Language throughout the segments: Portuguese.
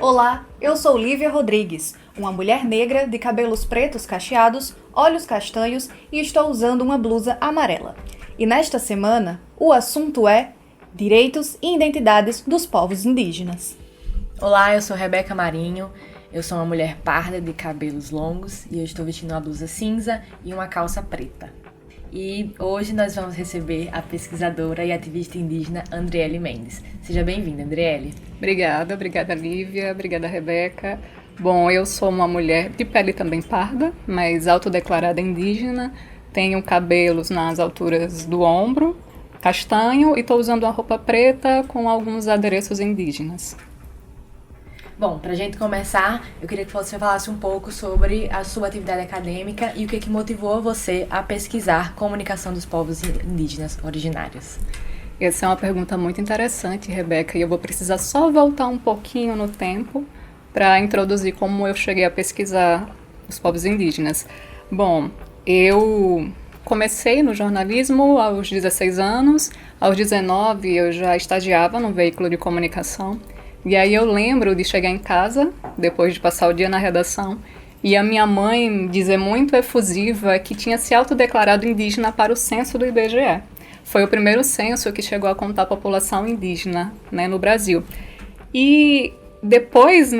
Olá, eu sou Lívia Rodrigues, uma mulher negra de cabelos pretos cacheados, olhos castanhos e estou usando uma blusa amarela. E nesta semana, o assunto é direitos e identidades dos povos indígenas. Olá, eu sou Rebeca Marinho, eu sou uma mulher parda de cabelos longos e eu estou vestindo uma blusa cinza e uma calça preta. E hoje nós vamos receber a pesquisadora e ativista indígena Andriele Mendes. Seja bem-vinda, Andriele. Obrigada Lívia, obrigada Rebeca. Bom, eu sou uma mulher de pele também parda, mas autodeclarada indígena. Tenho cabelos nas alturas do ombro, castanho, e estou usando uma roupa preta com alguns adereços indígenas. Bom, para a gente começar, eu queria que você falasse um pouco sobre a sua atividade acadêmica e o que motivou você a pesquisar comunicação dos povos indígenas originários. Essa é uma pergunta muito interessante, Rebeca, e eu vou precisar só voltar um pouquinho no tempo para introduzir como eu cheguei a pesquisar os povos indígenas. Bom, eu comecei no jornalismo aos 16 anos, aos 19 eu já estagiava num veículo de comunicação. E aí eu lembro de chegar em casa, depois de passar o dia na redação, e a minha mãe dizer muito efusiva que tinha se autodeclarado indígena para o censo do IBGE. Foi o primeiro censo que chegou a contar a população indígena, né, no Brasil. E depois,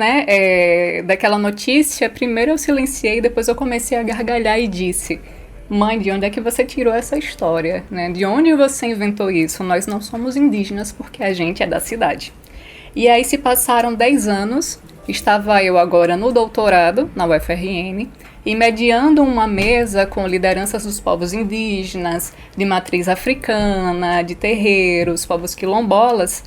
daquela notícia, primeiro eu silenciei, depois eu comecei a gargalhar e disse: mãe, de onde é que você tirou essa história? Né? De onde você inventou isso? Nós não somos indígenas porque a gente é da cidade. E aí se passaram 10 anos, estava eu agora no doutorado, na UFRN, e mediando uma mesa com lideranças dos povos indígenas, de matriz africana, de terreiros, povos quilombolas.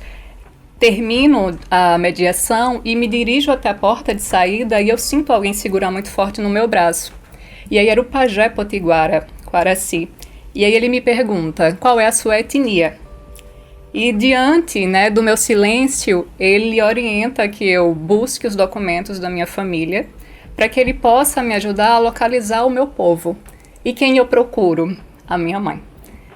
Termino a mediação e me dirijo até a porta de saída e eu sinto alguém segurar muito forte no meu braço. E aí era o pajé potiguara, Quaraci. E aí ele me pergunta: qual é a sua etnia? E diante, do meu silêncio, ele orienta que eu busque os documentos da minha família para que ele possa me ajudar a localizar o meu povo. E quem eu procuro? A minha mãe.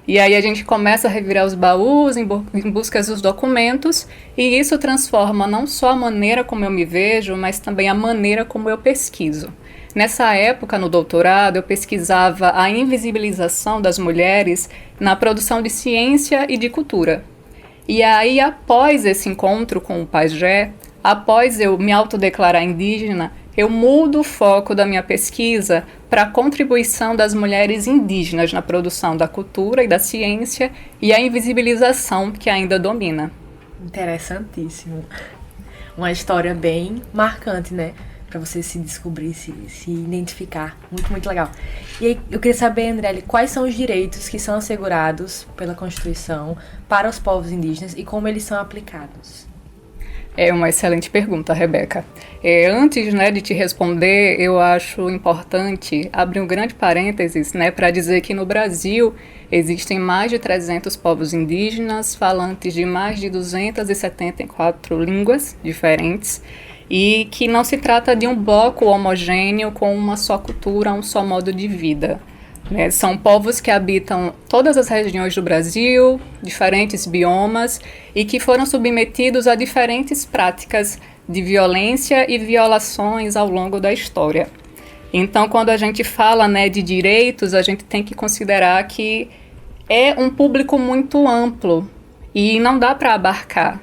E aí a gente começa a revirar os baús em busca dos documentos, e isso transforma não só a maneira como eu me vejo, mas também a maneira como eu pesquiso. Nessa época, no doutorado, eu pesquisava a invisibilização das mulheres na produção de ciência e de cultura. E aí, após esse encontro com o pajé, após eu me autodeclarar indígena, eu mudo o foco da minha pesquisa para a contribuição das mulheres indígenas na produção da cultura e da ciência e a invisibilização que ainda domina. Interessantíssimo. Uma história bem marcante, né? Para você se descobrir, se identificar. Muito, muito legal. E aí, eu queria saber, Andriele, quais são os direitos que são assegurados pela Constituição para os povos indígenas e como eles são aplicados? É uma excelente pergunta, Rebeca. Antes de te responder, eu acho importante abrir um grande parênteses para dizer que no Brasil existem mais de 300 povos indígenas, falantes de mais de 274 línguas diferentes, e que não se trata de um bloco homogêneo com uma só cultura, um só modo de vida. São povos que habitam todas as regiões do Brasil, diferentes biomas, e que foram submetidos a diferentes práticas de violência e violações ao longo da história. Então, quando a gente fala de direitos, a gente tem que considerar que é um público muito amplo e não dá para abarcar,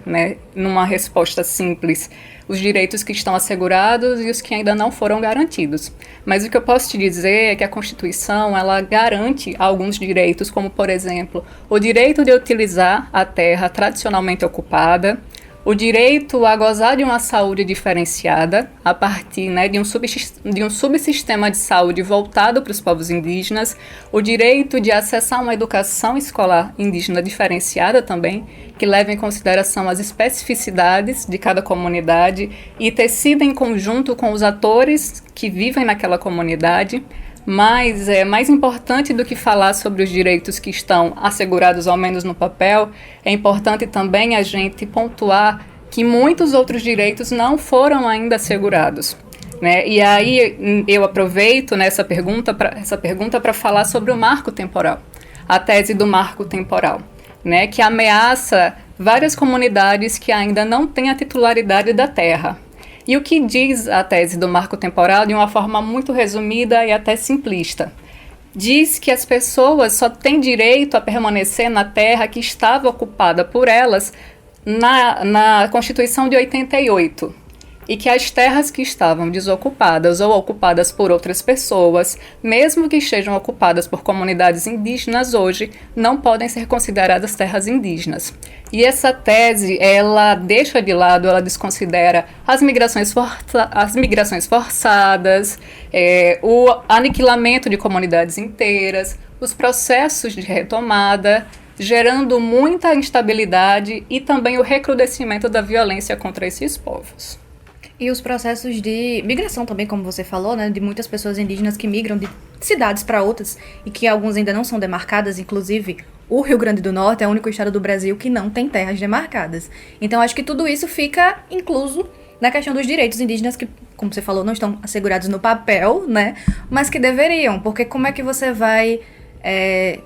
numa resposta simples, os direitos que estão assegurados e os que ainda não foram garantidos. Mas o que eu posso te dizer é que a Constituição, ela garante alguns direitos, como, por exemplo, o direito de utilizar a terra tradicionalmente ocupada, o direito a gozar de uma saúde diferenciada a partir de um subsistema de saúde voltado para os povos indígenas, o direito de acessar uma educação escolar indígena diferenciada também, que leva em consideração as especificidades de cada comunidade e tecida em conjunto com os atores que vivem naquela comunidade. Mas mais importante do que falar sobre os direitos que estão assegurados, ao menos no papel, é importante também a gente pontuar que muitos outros direitos não foram ainda assegurados. E aí eu aproveito essa pergunta para falar sobre o marco temporal, a tese do marco temporal, que ameaça várias comunidades que ainda não têm a titularidade da terra. E o que diz a tese do marco temporal de uma forma muito resumida e até simplista? Diz que as pessoas só têm direito a permanecer na terra que estava ocupada por elas na Constituição de 88. E que as terras que estavam desocupadas ou ocupadas por outras pessoas, mesmo que estejam ocupadas por comunidades indígenas hoje, não podem ser consideradas terras indígenas. E essa tese, ela deixa de lado, ela desconsidera as migrações forçadas, o aniquilamento de comunidades inteiras, os processos de retomada, gerando muita instabilidade e também o recrudescimento da violência contra esses povos. E os processos de migração também, como você falou, né, de muitas pessoas indígenas que migram de cidades para outras e que alguns ainda não são demarcadas, inclusive o Rio Grande do Norte é o único estado do Brasil que não tem terras demarcadas. Então acho que tudo isso fica incluso na questão dos direitos indígenas que, como você falou, não estão assegurados no papel, né, mas que deveriam, porque como é que você vai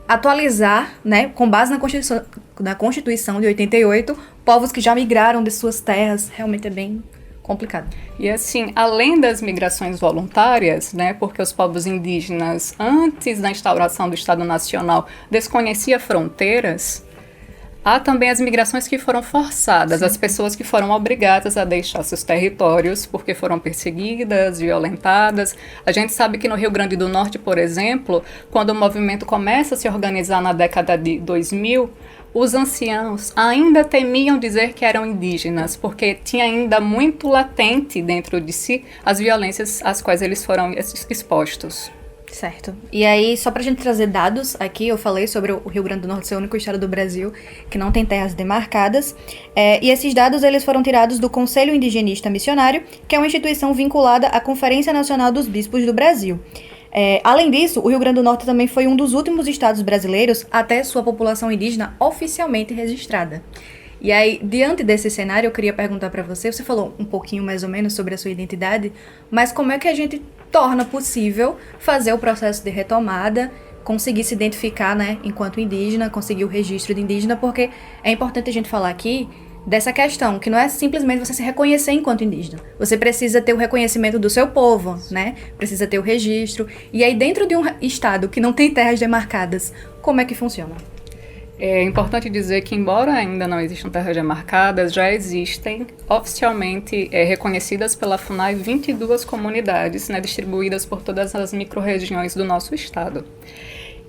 atualizar, né, com base na Constituição de 88, povos que já migraram de suas terras? Realmente é bem complicado. E assim, além das migrações voluntárias, né, porque os povos indígenas, antes da instauração do Estado Nacional, desconheciam fronteiras, há também as migrações que foram forçadas, as pessoas que foram obrigadas a deixar seus territórios porque foram perseguidas, violentadas. A gente sabe que no Rio Grande do Norte, por exemplo, quando o movimento começa a se organizar na década de 2000, os anciãos ainda temiam dizer que eram indígenas, porque tinha ainda muito latente dentro de si as violências às quais eles foram expostos. Certo. E aí, só pra gente trazer dados aqui, eu falei sobre o Rio Grande do Norte ser o único estado do Brasil que não tem terras demarcadas, e esses dados eles foram tirados do Conselho Indigenista Missionário, que é uma instituição vinculada à Conferência Nacional dos Bispos do Brasil. Além disso, o Rio Grande do Norte também foi um dos últimos estados brasileiros a ter sua população indígena oficialmente registrada. E aí, diante desse cenário, eu queria perguntar para você, você falou um pouquinho mais ou menos sobre a sua identidade, mas como é que a gente torna possível fazer o processo de retomada, conseguir se identificar, né, enquanto indígena, conseguir o registro de indígena, porque é importante a gente falar aqui dessa questão, que não é simplesmente você se reconhecer enquanto indígena. Você precisa ter o reconhecimento do seu povo, né? Precisa ter o registro. E aí, dentro de um estado que não tem terras demarcadas, como é que funciona? É importante dizer que, embora ainda não existam terras demarcadas, já existem oficialmente reconhecidas pela FUNAI 22 comunidades, né, distribuídas por todas as micro-regiões do nosso estado.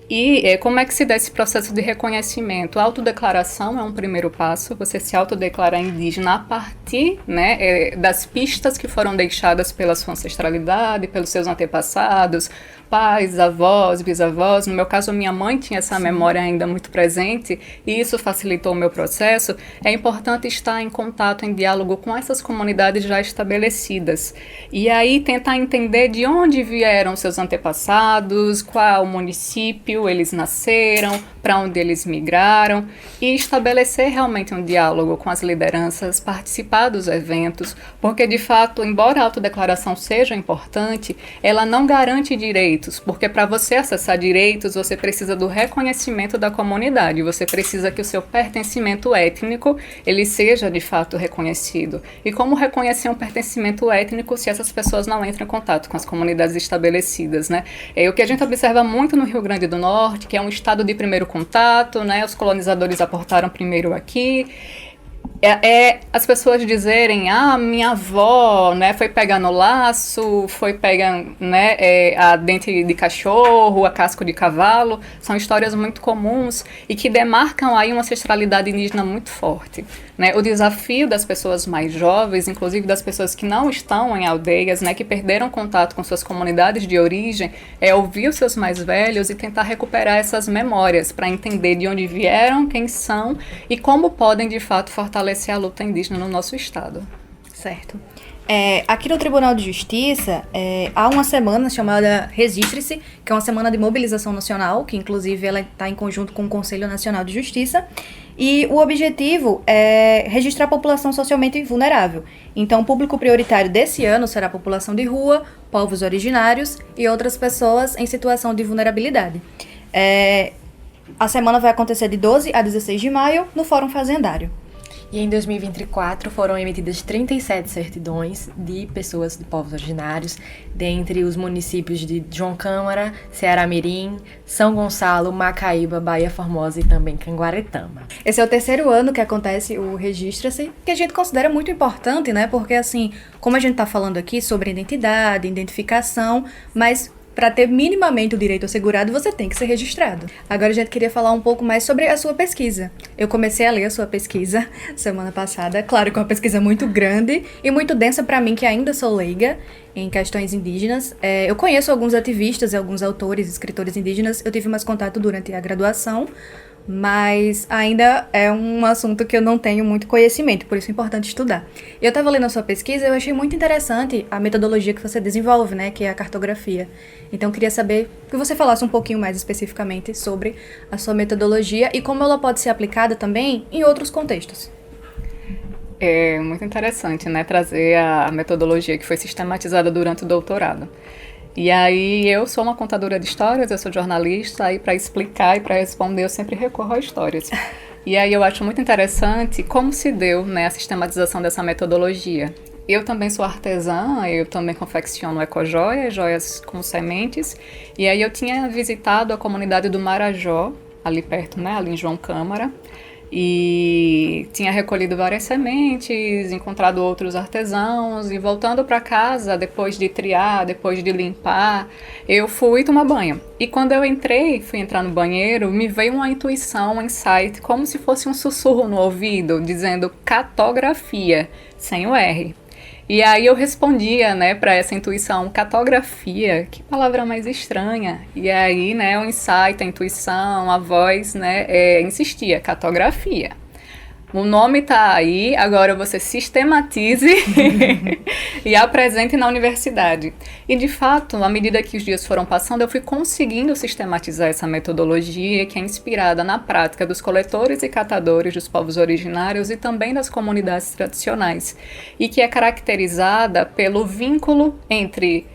E como é que se dá esse processo de reconhecimento? A autodeclaração é um primeiro passo, você se autodeclarar indígena a partir, né, das pistas que foram deixadas pela sua ancestralidade, pelos seus antepassados, pais, avós, bisavós. No meu caso, minha mãe tinha essa memória ainda muito presente e isso facilitou o meu processo. É importante estar em contato, em diálogo com essas comunidades já estabelecidas. E aí tentar entender de onde vieram seus antepassados, qual município eles nasceram, para onde eles migraram, e estabelecer realmente um diálogo com as lideranças, participar dos eventos, porque de fato, embora a autodeclaração seja importante, ela não garante direitos, porque para você acessar direitos, você precisa do reconhecimento da comunidade, você precisa que o seu pertencimento étnico, ele seja de fato reconhecido. E como reconhecer um pertencimento étnico se essas pessoas não entram em contato com as comunidades estabelecidas, né? O que a gente observa muito no Rio Grande do Norte, que é um estado de primeiro contato, né? Os colonizadores aportaram primeiro aqui. As pessoas dizerem, minha avó, né, foi pegar no laço, foi pegar, né, a dente de cachorro, a casco de cavalo, são histórias muito comuns e que demarcam aí uma ancestralidade indígena muito forte, né? O desafio das pessoas mais jovens, inclusive das pessoas que não estão em aldeias, né, que perderam contato com suas comunidades de origem, é ouvir os seus mais velhos e tentar recuperar essas memórias para entender de onde vieram, quem são e como podem de fato fortalecer a luta indígena no nosso estado. Certo. Aqui no Tribunal de Justiça, há uma semana chamada Registre-se, que é uma semana de mobilização nacional, que inclusive ela está em conjunto com o Conselho Nacional de Justiça, e o objetivo é registrar a população socialmente vulnerável. Então, o público prioritário desse ano será a população de rua, povos originários e outras pessoas em situação de vulnerabilidade. A semana vai acontecer de 12 a 16 de maio no Fórum Fazendário. E em 2024 foram emitidas 37 certidões de pessoas de povos originários, dentre os municípios de João Câmara, Ceará-Mirim, São Gonçalo, Macaíba, Bahia Formosa e também Canguaretama. Esse é o terceiro ano que acontece o Registra-se, que a gente considera muito importante, né? Porque, assim, como a gente tá falando aqui sobre identidade, identificação, mas para ter minimamente o direito assegurado, você tem que ser registrado. Agora a gente queria falar um pouco mais sobre a sua pesquisa. Eu comecei a ler a sua pesquisa semana passada, claro que é uma pesquisa muito grande e muito densa para mim, que ainda sou leiga em questões indígenas. Eu conheço alguns ativistas e alguns autores, escritores indígenas, eu tive mais contato durante a graduação, mas ainda é um assunto que eu não tenho muito conhecimento, por isso é importante estudar. Eu estava lendo a sua pesquisa e eu achei muito interessante a metodologia que você desenvolve, né, que é a cartografia. Então, eu queria saber que você falasse um pouquinho mais especificamente sobre a sua metodologia e como ela pode ser aplicada também em outros contextos. É muito interessante, né, trazer a metodologia que foi sistematizada durante o doutorado. E aí, eu sou uma contadora de histórias, eu sou jornalista, e para explicar e para responder eu sempre recorro a histórias. E aí eu acho muito interessante como se deu, né, a sistematização dessa metodologia. Eu também sou artesã, eu também confecciono ecojoias, joias com sementes, e aí eu tinha visitado a comunidade do Marajó, ali perto, né, ali em João Câmara, e tinha recolhido várias sementes, encontrado outros artesãos, e voltando para casa, depois de triar, depois de limpar, eu fui tomar banho. E quando eu fui entrar no banheiro, me veio uma intuição, um insight, como se fosse um sussurro no ouvido, dizendo cartografia, sem o R. E aí eu respondia, né, para essa intuição, cartografia, que palavra mais estranha. E aí, né, o insight, a intuição, a voz, né, insistia, cartografia. O nome tá aí, agora você sistematize e apresente na universidade. E de fato, à medida que os dias foram passando, eu fui conseguindo sistematizar essa metodologia que é inspirada na prática dos coletores e catadores dos povos originários e também das comunidades tradicionais, e que é caracterizada pelo vínculo entre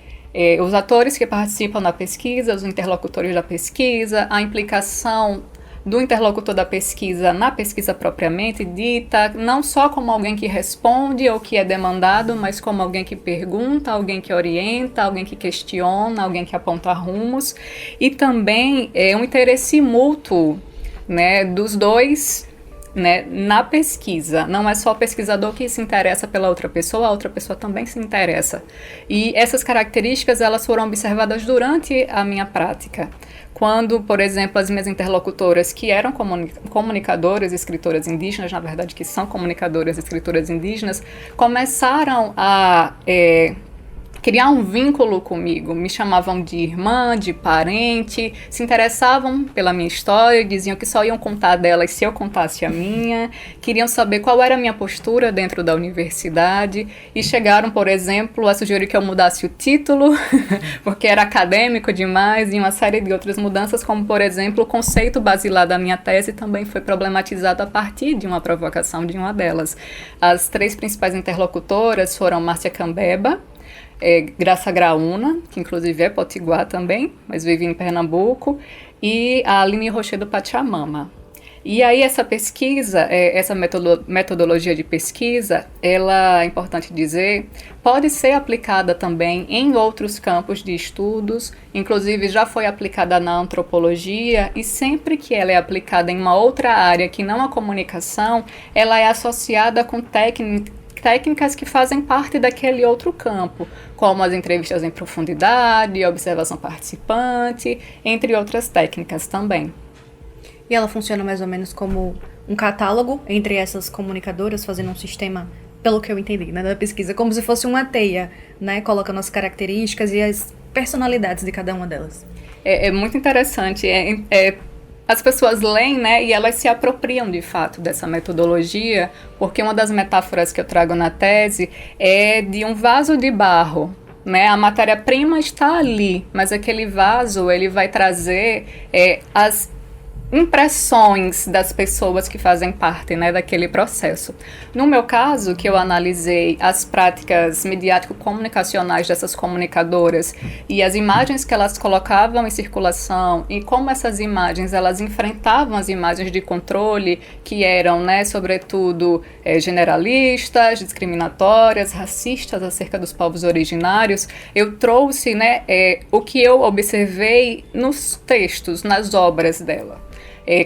os atores que participam da pesquisa, os interlocutores da pesquisa, a implicação do interlocutor da pesquisa na pesquisa propriamente dita, não só como alguém que responde ou que é demandado, mas como alguém que pergunta, alguém que orienta, alguém que questiona, alguém que aponta rumos, e também um interesse mútuo, né, dos dois, né, na pesquisa. Não é só o pesquisador que se interessa pela outra pessoa, a outra pessoa também se interessa. E essas características, elas foram observadas durante a minha prática. Quando, por exemplo, as minhas interlocutoras, que eram comunicadoras e escritoras indígenas, na verdade que são comunicadoras e escritoras indígenas, começaram a criar um vínculo comigo, me chamavam de irmã, de parente, se interessavam pela minha história, diziam que só iam contar delas se eu contasse a minha, queriam saber qual era a minha postura dentro da universidade e chegaram, por exemplo, a sugerir que eu mudasse o título, porque era acadêmico demais, e uma série de outras mudanças, como, por exemplo, o conceito basilar da minha tese também foi problematizado a partir de uma provocação de uma delas. As três principais interlocutoras foram Márcia Cambeba, Graça Graúna, que inclusive é potiguar também, mas vive em Pernambuco, e a Aline Rochedo Pachamama. E aí essa pesquisa, essa metodologia de pesquisa, ela, é importante dizer, pode ser aplicada também em outros campos de estudos, inclusive já foi aplicada na antropologia, e sempre que ela é aplicada em uma outra área que não a comunicação, ela é associada com técnicas que fazem parte daquele outro campo, como as entrevistas em profundidade, a observação participante, entre outras técnicas também. E ela funciona mais ou menos como um catálogo entre essas comunicadoras, fazendo um sistema, pelo que eu entendi, né, da pesquisa, como se fosse uma teia, né, colocando as características e as personalidades de cada uma delas. É muito interessante, as pessoas leem, né, e elas se apropriam de fato dessa metodologia, porque uma das metáforas que eu trago na tese é de um vaso de barro, né? A matéria-prima está ali, mas aquele vaso ele vai trazer as impressões das pessoas que fazem parte, né, daquele processo. No meu caso, que eu analisei as práticas mediático-comunicacionais dessas comunicadoras e as imagens que elas colocavam em circulação e como essas imagens elas enfrentavam as imagens de controle que eram, né, sobretudo generalistas, discriminatórias, racistas acerca dos povos originários, eu trouxe, né, o que eu observei nos textos, nas obras dela.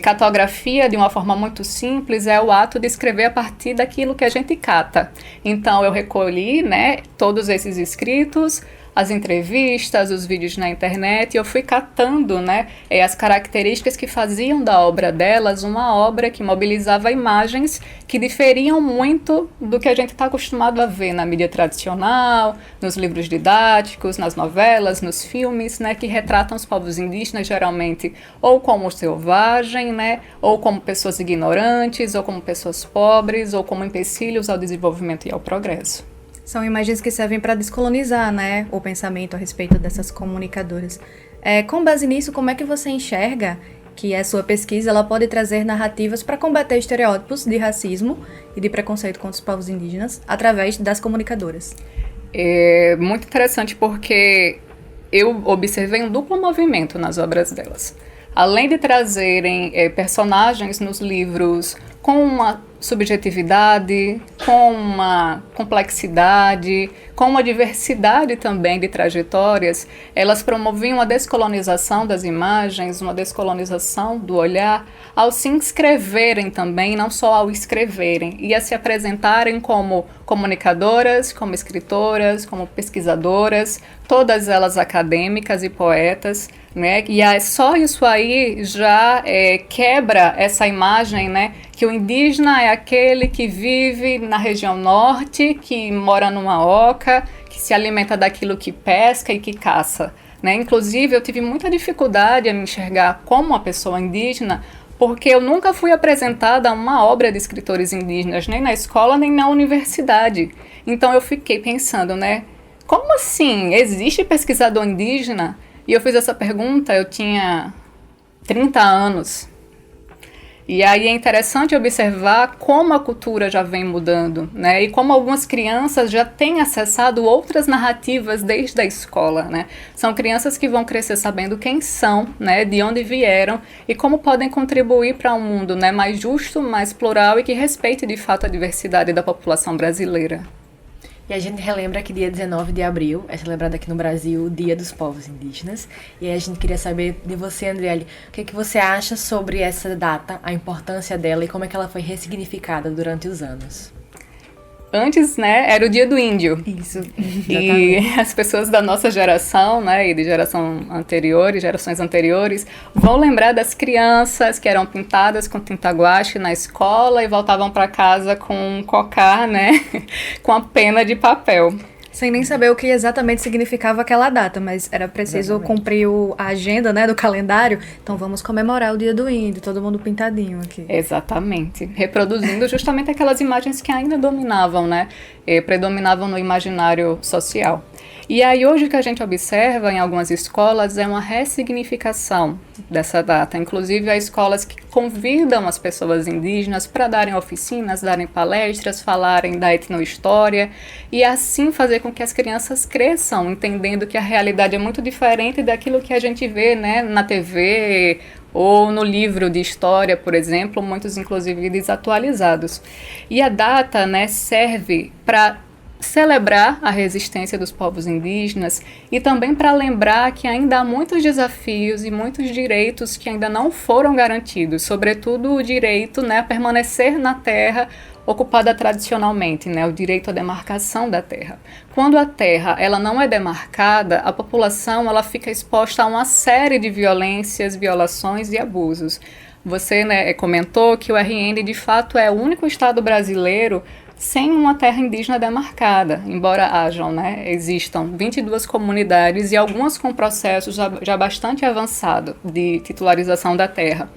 Cartografia, de uma forma muito simples, é o ato de escrever a partir daquilo que a gente cata. Então, eu recolhi, né, todos esses escritos, as entrevistas, os vídeos na internet, e eu fui catando, né, as características que faziam da obra delas uma obra que mobilizava imagens que diferiam muito do que a gente está acostumado a ver na mídia tradicional, nos livros didáticos, nas novelas, nos filmes, né, que retratam os povos indígenas geralmente ou como selvagem, né, ou como pessoas ignorantes, ou como pessoas pobres, ou como empecilhos ao desenvolvimento e ao progresso. São imagens que servem para descolonizar, né, o pensamento a respeito dessas comunicadoras. Com base nisso, como é que você enxerga que a sua pesquisa ela pode trazer narrativas para combater estereótipos de racismo e de preconceito contra os povos indígenas através das comunicadoras? É muito interessante porque eu observei um duplo movimento nas obras delas. Além de trazerem personagens nos livros com uma subjetividade, com uma complexidade, com uma diversidade também de trajetórias, elas promoviam a descolonização das imagens, uma descolonização do olhar, ao se inscreverem também, não só ao escreverem, e a se apresentarem como comunicadoras, como escritoras, como pesquisadoras, todas elas acadêmicas e poetas, né? E só isso aí já quebra essa imagem, né? Que o indígena é aquele que vive na região norte, que mora numa oca, que se alimenta daquilo que pesca e que caça, né? Inclusive, eu tive muita dificuldade a me enxergar como uma pessoa indígena, porque eu nunca fui apresentada a uma obra de escritores indígenas, nem na escola, nem na universidade. Então, eu fiquei pensando, né? Como assim? Existe pesquisador indígena? E eu fiz essa pergunta, eu tinha 30 anos. E aí é interessante observar como a cultura já vem mudando, né? E como algumas crianças já têm acessado outras narrativas desde a escola, né? São crianças que vão crescer sabendo quem são, né? De onde vieram e como podem contribuir para um mundo, né, mais justo, mais plural e que respeite de fato a diversidade da população brasileira. E a gente relembra que dia 19 de abril é celebrado aqui no Brasil o Dia dos Povos Indígenas. E aí a gente queria saber de você, Andriele, o que você acha sobre essa data, a importância dela e como é que ela foi ressignificada durante os anos? Antes, né, era o Dia do Índio. Isso. E as pessoas da nossa geração, né, e de gerações anteriores, vão lembrar das crianças que eram pintadas com tinta guache na escola e voltavam para casa com um cocar, né, com a pena de papel. Sem nem saber o que exatamente significava aquela data, mas era preciso cumprir a agenda, né, do calendário. Então vamos comemorar o Dia do Índio, todo mundo pintadinho aqui. Exatamente. Reproduzindo justamente aquelas imagens que ainda dominavam, né, predominavam no imaginário social. E aí hoje o que a gente observa em algumas escolas é uma ressignificação dessa data. Inclusive há escolas que convidam as pessoas indígenas para darem oficinas, darem palestras, falarem da etnohistória e assim fazer com que as crianças cresçam, entendendo que a realidade é muito diferente daquilo que a gente vê, né, na TV ou no livro de história, por exemplo, muitos inclusive desatualizados. E a data, né, serve para celebrar a resistência dos povos indígenas e também para lembrar que ainda há muitos desafios e muitos direitos que ainda não foram garantidos, sobretudo o direito, né, a permanecer na terra ocupada tradicionalmente, né, o direito à demarcação da terra. Quando a terra ela não é demarcada, a população ela fica exposta a uma série de violências, violações e abusos. Você, né, comentou que o RN de fato é o único estado brasileiro sem uma terra indígena demarcada, embora hajam, né, existam 22 comunidades e algumas com processos já bastante avançado de titularização da terra.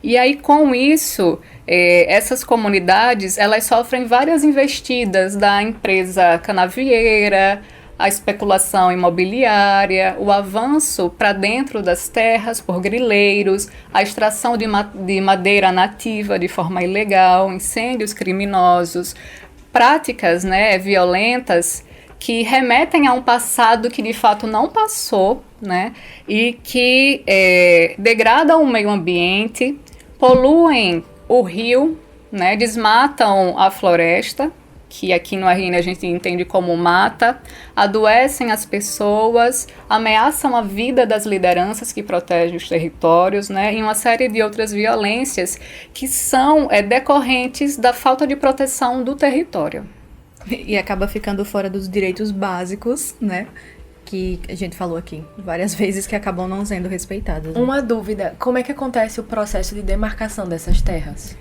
E aí, com isso, essas comunidades, elas sofrem várias investidas da empresa canavieira, a especulação imobiliária, o avanço para dentro das terras por grileiros, a extração de madeira nativa de forma ilegal, incêndios criminosos, práticas, né, violentas que remetem a um passado que de fato não passou, né, e que degradam o meio ambiente, poluem o rio, né, desmatam a floresta, que aqui no RN a gente entende como mata, adoecem as pessoas, ameaçam a vida das lideranças que protegem os territórios, né, e uma série de outras violências que são decorrentes da falta de proteção do território. E acaba ficando fora dos direitos básicos, né? Que a gente falou aqui várias vezes que acabam não sendo respeitados. Né? Uma dúvida, como é que acontece o processo de demarcação dessas terras?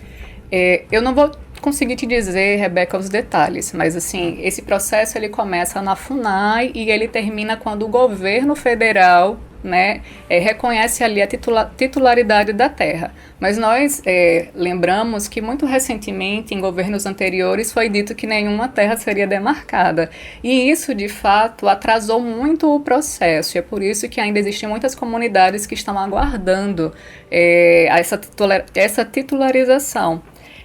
Eu não vou conseguir te dizer, Rebeca, os detalhes, mas assim, esse processo ele começa na FUNAI e ele termina quando o governo federal, né, reconhece ali a titularidade da terra. Mas nós lembramos que muito recentemente, em governos anteriores, foi dito que nenhuma terra seria demarcada. E isso, de fato, atrasou muito o processo. E é por isso que ainda existem muitas comunidades que estão aguardando essa titularização.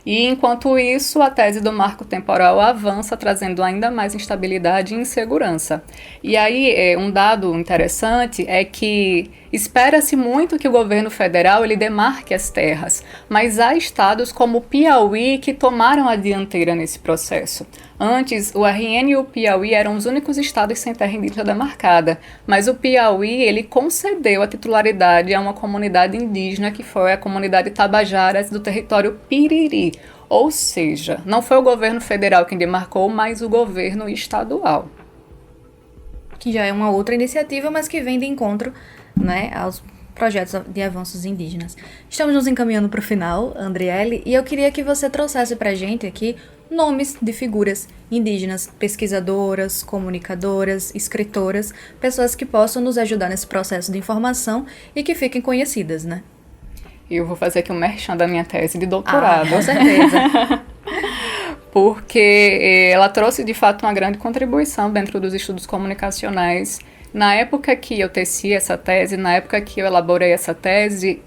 E, enquanto isso, a tese do marco temporal avança, trazendo ainda mais instabilidade e insegurança. E aí, um dado interessante é que espera-se muito que o governo federal ele demarque as terras, mas há estados como o Piauí que tomaram a dianteira nesse processo. Antes, o RN e o Piauí eram os únicos estados sem terra indígena demarcada, mas o Piauí ele concedeu a titularidade a uma comunidade indígena que foi a comunidade Tabajaras do território Piriri, ou seja, não foi o governo federal quem demarcou, mas o governo estadual. Que já é uma outra iniciativa, mas que vem de encontro, né, aos projetos de avanços indígenas. Estamos nos encaminhando para o final, Andriele, e eu queria que você trouxesse para a gente aqui nomes de figuras indígenas, pesquisadoras, comunicadoras, escritoras, pessoas que possam nos ajudar nesse processo de informação e que fiquem conhecidas, né? Eu vou fazer aqui um merchan da minha tese de doutorado. Com certeza. Porque ela trouxe, de fato, uma grande contribuição dentro dos estudos comunicacionais. Na época que eu teci essa tese, na época que eu elaborei essa tese,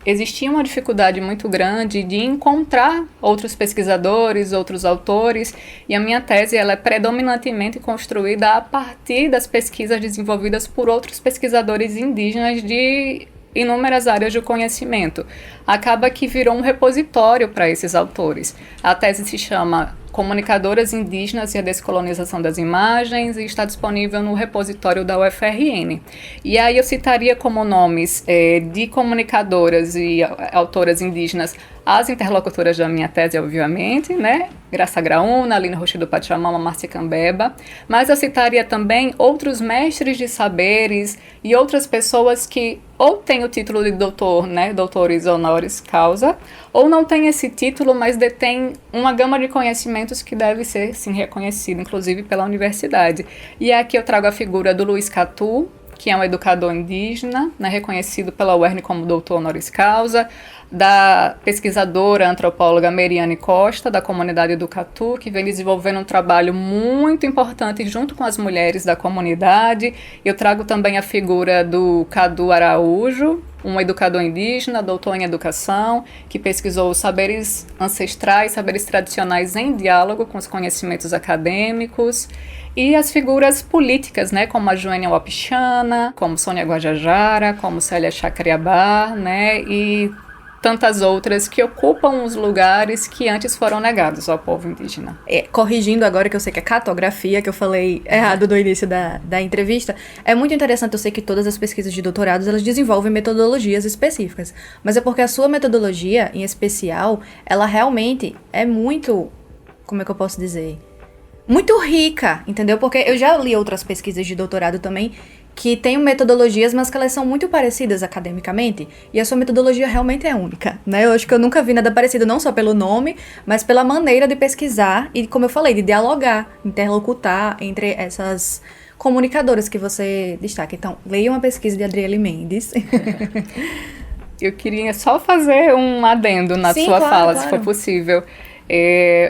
existia uma dificuldade muito grande de encontrar outros pesquisadores, outros autores, e a minha tese ela é predominantemente construída a partir das pesquisas desenvolvidas por outros pesquisadores indígenas de inúmeras áreas de conhecimento. Acaba que virou um repositório para esses autores. A tese se chama Comunicadoras Indígenas e a Descolonização das Imagens e está disponível no repositório da UFRN. E aí eu citaria como nomes de comunicadoras e autoras indígenas as interlocutoras da minha tese, obviamente, né? Graça Graúna, Alina Rochido Pachamama, Márcia Cambeba, mas eu citaria também outros mestres de saberes e outras pessoas que ou têm o título de doutor, né, doutores honoris causa, ou não têm esse título, mas detêm uma gama de conhecimentos que deve ser, sim, reconhecido, inclusive pela universidade. E aqui eu trago a figura do Luiz Catu, que é um educador indígena, né, reconhecido pela UERN como doutor honoris causa, da pesquisadora antropóloga Meriane Costa, da comunidade do Catu, que vem desenvolvendo um trabalho muito importante junto com as mulheres da comunidade. Eu trago também a figura do Cadu Araújo, um educador indígena, doutor em educação, que pesquisou os saberes ancestrais, saberes tradicionais em diálogo com os conhecimentos acadêmicos. E as figuras políticas, né, como a Joênia Wapichana, como Sônia Guajajara, como Célia Chacriabá, né, e tantas outras que ocupam os lugares que antes foram negados ao povo indígena. Corrigindo agora, que eu sei que é cartografia, que eu falei errado no início da entrevista, é muito interessante, eu sei que todas as pesquisas de doutorados, elas desenvolvem metodologias específicas, mas é porque a sua metodologia, em especial, ela realmente é muito, como é que eu posso dizer? Muito rica, entendeu? Porque eu já li outras pesquisas de doutorado também, que têm metodologias, mas que elas são muito parecidas academicamente, e a sua metodologia realmente é única, né? Eu acho que eu nunca vi nada parecido, não só pelo nome, mas pela maneira de pesquisar e, como eu falei, de dialogar, interlocutar entre essas comunicadoras que você destaca. Então, leiam a pesquisa de Adriele Mendes. Eu queria só fazer um adendo na sua fala, se for possível.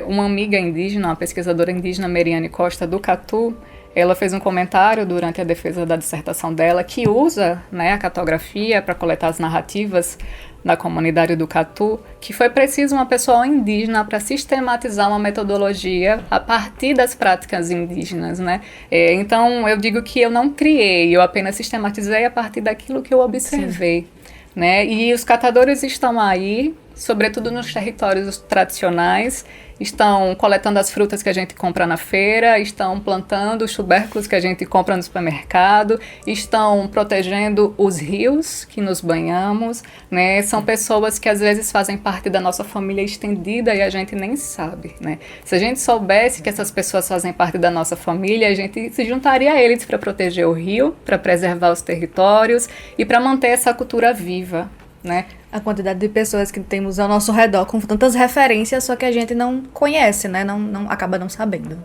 Uma amiga indígena, uma pesquisadora indígena, Meriane Costa, do Catu, ela fez um comentário durante a defesa da dissertação dela que usa, né, a cartografia para coletar as narrativas da comunidade do Catu, que foi preciso uma pessoa indígena para sistematizar uma metodologia a partir das práticas indígenas, né? Então, eu digo que eu não criei, eu apenas sistematizei a partir daquilo que eu observei, né? E os catadores estão aí, sobretudo nos territórios tradicionais, estão coletando as frutas que a gente compra na feira, estão plantando os tubérculos que a gente compra no supermercado, estão protegendo os rios que nos banhamos, né? São pessoas que às vezes fazem parte da nossa família estendida e a gente nem sabe, né? Se a gente soubesse que essas pessoas fazem parte da nossa família, a gente se juntaria a eles para proteger o rio, para preservar os territórios e para manter essa cultura viva, né? A quantidade de pessoas que temos ao nosso redor com tantas referências, só que a gente não conhece, né? Não acaba não sabendo.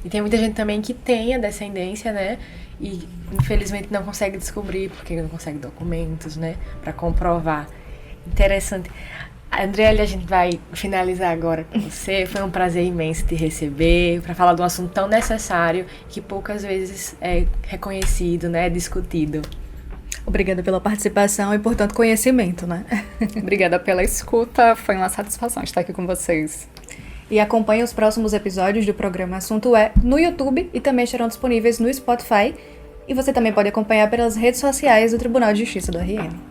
E tem muita gente também que tem a descendência, né? E infelizmente não consegue descobrir, porque não consegue documentos, né? Para comprovar. Interessante. Andriele, a gente vai finalizar agora com você. Foi um prazer imenso te receber, para falar de um assunto tão necessário que poucas vezes é reconhecido, né? Discutido. Obrigada pela participação e por tanto conhecimento, né? Obrigada pela escuta, foi uma satisfação estar aqui com vocês. E acompanhe os próximos episódios do programa Assunto É no YouTube e também estarão disponíveis no Spotify. E você também pode acompanhar pelas redes sociais do Tribunal de Justiça do RN.